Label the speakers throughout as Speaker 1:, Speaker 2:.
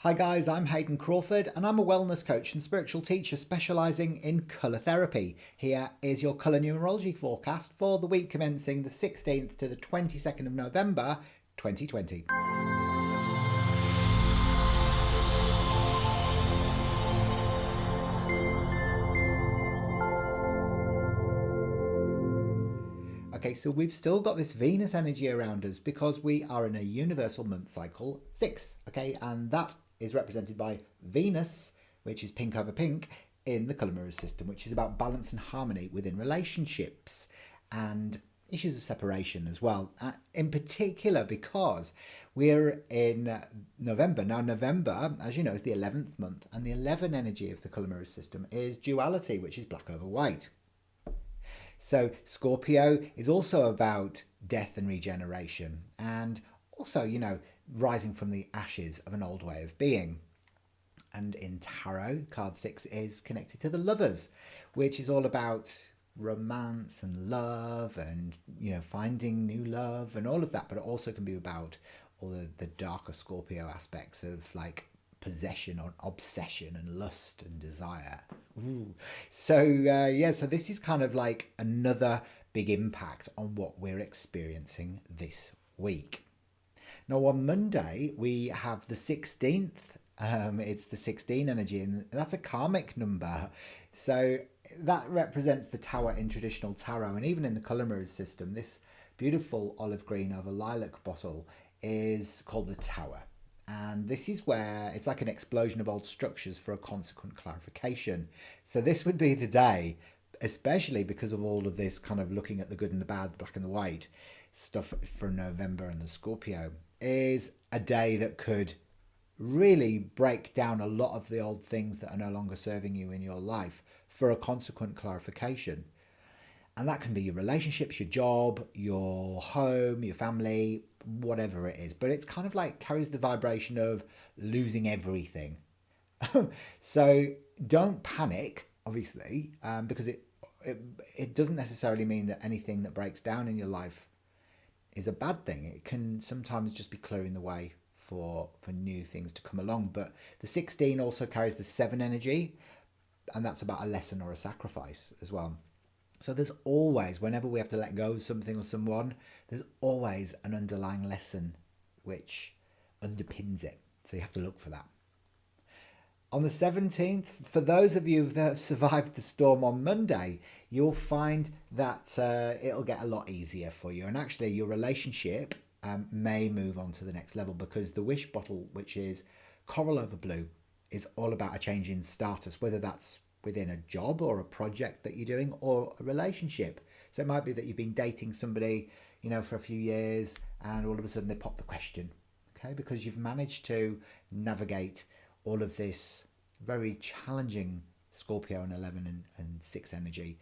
Speaker 1: Hi guys, I'm Hayden Crawford and I'm a wellness coach and spiritual teacher specialising in colour therapy. Here is your colour numerology forecast for the week commencing the 16th to the 22nd of November 2020. Okay, so we've still got this Venus energy around us because we are in a universal month cycle 6, okay, and that is represented by Venus, which is pink over pink, in the colour mirrors system, which is about balance and harmony within relationships and issues of separation as well. In particular, because we're in November. Now, November, as you know, is the 11th month, and the 11 energy of the colour mirrors system is duality, which is black over white. So Scorpio is also about death and regeneration, and also, rising from the ashes of an old way of being. And in tarot, card 6 is connected to the lovers, which is all about romance and love and, finding new love and all of that. But it also can be about all the darker Scorpio aspects of like possession or obsession and lust and desire. Ooh. So this is kind of like another big impact on what we're experiencing this week. Now on Monday we have the 16th. It's the 16 energy, and that's a karmic number. So that represents the tower in traditional tarot, and even in the colour mirrors system, this beautiful olive green over lilac bottle is called the tower. And this is where it's like an explosion of old structures for a consequent clarification. So this would be the day, especially because of all of this kind of looking at the good and the bad, black and the white stuff for November and the Scorpio, is a day that could really break down a lot of the old things that are no longer serving you in your life for a consequent clarification. And that can be your relationships, your job, your home, your family, whatever it is. But it's kind of like carries the vibration of losing everything. So don't panic, obviously, because it doesn't necessarily mean that anything that breaks down in your life is a bad thing. It can sometimes just be clearing the way for new things to come along. But the 16 also carries the 7 energy, and that's about a lesson or a sacrifice as well. So there's always, whenever we have to let go of something or someone, there's always an underlying lesson which underpins it. So you have to look for that. On the 17th, for those of you that have survived the storm on Monday, you'll find that it'll get a lot easier for you. And actually your relationship may move on to the next level, because the wish bottle, which is coral over blue, is all about a change in status, whether that's within a job or a project that you're doing or a relationship. So it might be that you've been dating somebody, for a few years, and all of a sudden they pop the question, okay, because you've managed to navigate all of this very challenging Scorpio and 11 and 6 energy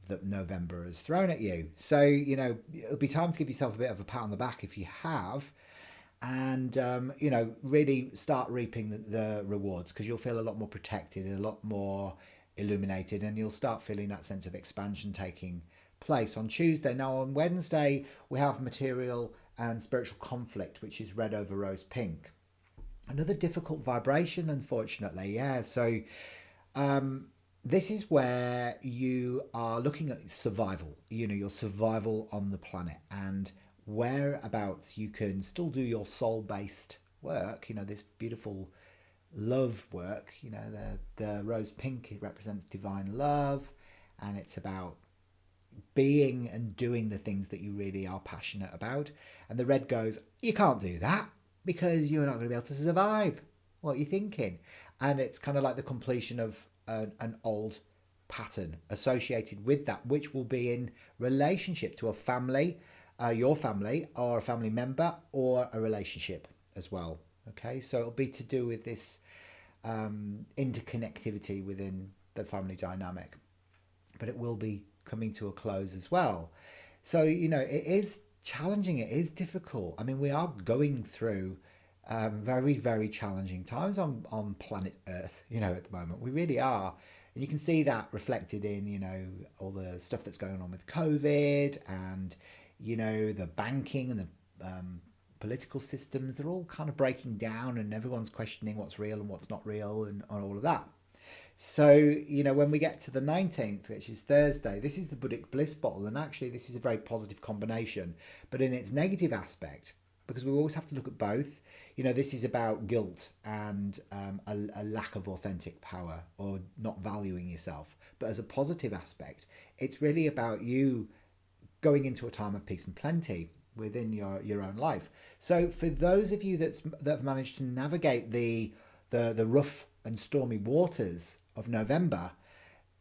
Speaker 1: that November has thrown at you. So, it'll be time to give yourself a bit of a pat on the back if you have, and really start reaping the rewards, because you'll feel a lot more protected and a lot more illuminated, and you'll start feeling that sense of expansion taking place on Tuesday. Now on Wednesday we have material and spiritual conflict, which is red over rose pink. Another difficult vibration, unfortunately. So this is where you are looking at survival, your survival on the planet, and whereabouts you can still do your soul-based work, this beautiful love work. The rose pink, it represents divine love, and it's about being and doing the things that you really are passionate about. And the red goes, you can't do that because you're not going to be able to survive. What are you thinking? And it's kind of like the completion of an old pattern associated with that, which will be in relationship to a family, your family, or a family member, or a relationship as well. Okay, so it'll be to do with this interconnectivity within the family dynamic, but it will be coming to a close as well. So, it is challenging, it is difficult. I mean, we are going through very, very challenging times on planet Earth, at the moment. We really are. And you can see that reflected in, all the stuff that's going on with COVID and, the banking and the political systems, they're all kind of breaking down and everyone's questioning what's real and what's not real and all of that. So, when we get to the 19th, which is Thursday, this is the Buddhic Bliss bottle. And actually, this is a very positive combination. But in its negative aspect, because we always have to look at both, this is about guilt and a lack of authentic power or not valuing yourself. But as a positive aspect, it's really about you going into a time of peace and plenty within your own life. So for those of you that have managed to navigate the rough and stormy waters of November,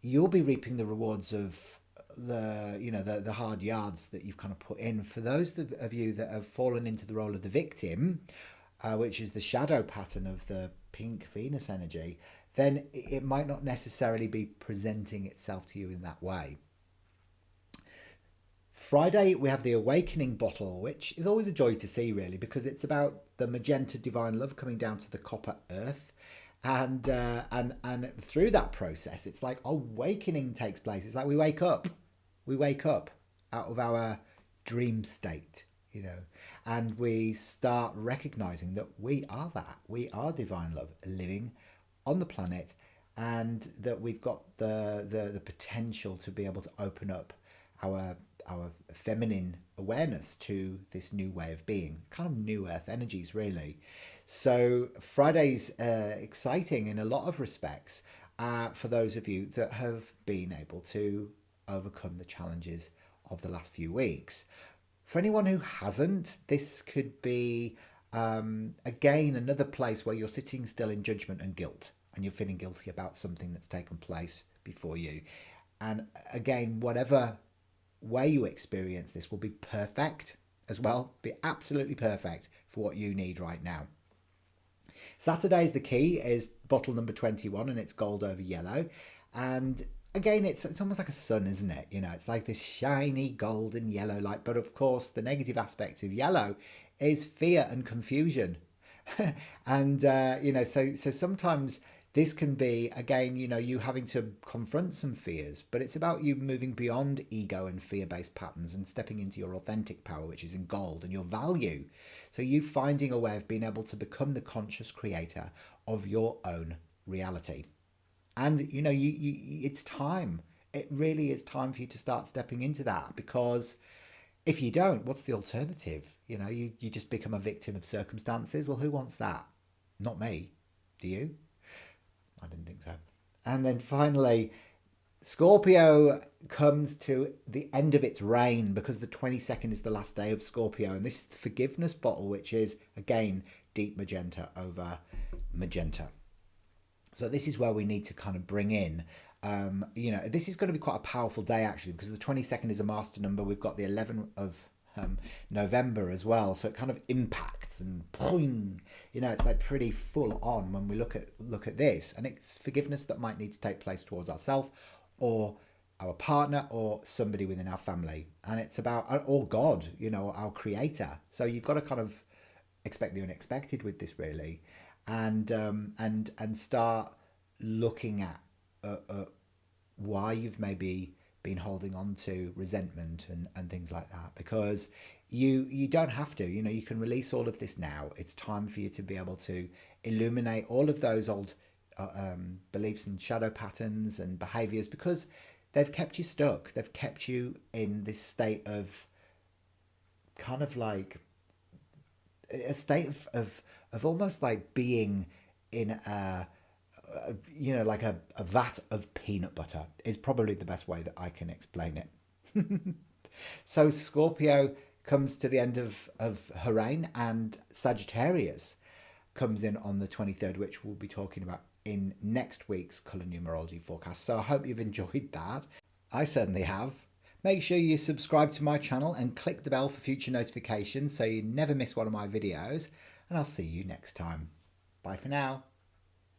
Speaker 1: you'll be reaping the rewards of the hard yards that you've kind of put in. For those of you that have fallen into the role of the victim, which is the shadow pattern of the pink Venus energy, then it might not necessarily be presenting itself to you in that way. Friday, we have the Awakening bottle, which is always a joy to see, really, because it's about the magenta divine love coming down to the copper earth. And through that process, it's like awakening takes place. It's like we wake up out of our dream state, and we start recognizing that we are divine love living on the planet, and that we've got the potential to be able to open up our feminine awareness to this new way of being, kind of new earth energies, really. So Friday's exciting in a lot of respects for those of you that have been able to overcome the challenges of the last few weeks. For anyone who hasn't, this could be, again, another place where you're sitting still in judgment and guilt, and you're feeling guilty about something that's taken place before you. And again, whatever way you experience this will be perfect as well, be absolutely perfect for what you need right now. Saturday's the key is bottle number 21, and it's gold over yellow. And again, it's almost like a sun, isn't it? It's like this shiny golden yellow light. But of course, the negative aspect of yellow is fear and confusion. And, so sometimes this can be, again, you having to confront some fears, but it's about you moving beyond ego and fear-based patterns and stepping into your authentic power, which is in gold, and your value. So you finding a way of being able to become the conscious creator of your own reality. And, it's time. It really is time for you to start stepping into that, because if you don't, what's the alternative? You just become a victim of circumstances. Well, who wants that? Not me. Do you? I didn't think so. And then finally, Scorpio comes to the end of its reign, because the 22nd is the last day of Scorpio. And this is the forgiveness bottle, which is, again, deep magenta over magenta. So this is where we need to kind of bring in, this is going to be quite a powerful day, actually, because the 22nd is a master number. We've got the 11th of November as well, so it kind of impacts and boing, it's like pretty full on when we look at this. And it's forgiveness that might need to take place towards ourselves or our partner or somebody within our family, and it's about, or God, our creator. So you've got to kind of expect the unexpected with this, really, and start looking at why you've maybe been holding on to resentment and things like that, because you don't have to, you can release all of this now. It's time for you to be able to illuminate all of those old beliefs and shadow patterns and behaviors, because they've kept you stuck. They've kept you in this state of kind of like a state of almost like being in like a vat of peanut butter is probably the best way that I can explain it. So Scorpio comes to the end of her reign, and Sagittarius comes in on the 23rd, which we'll be talking about in next week's colour numerology forecast. So I hope you've enjoyed that. I certainly have. Make sure you subscribe to my channel and click the bell for future notifications so you never miss one of my videos, and I'll see you next time. Bye for now.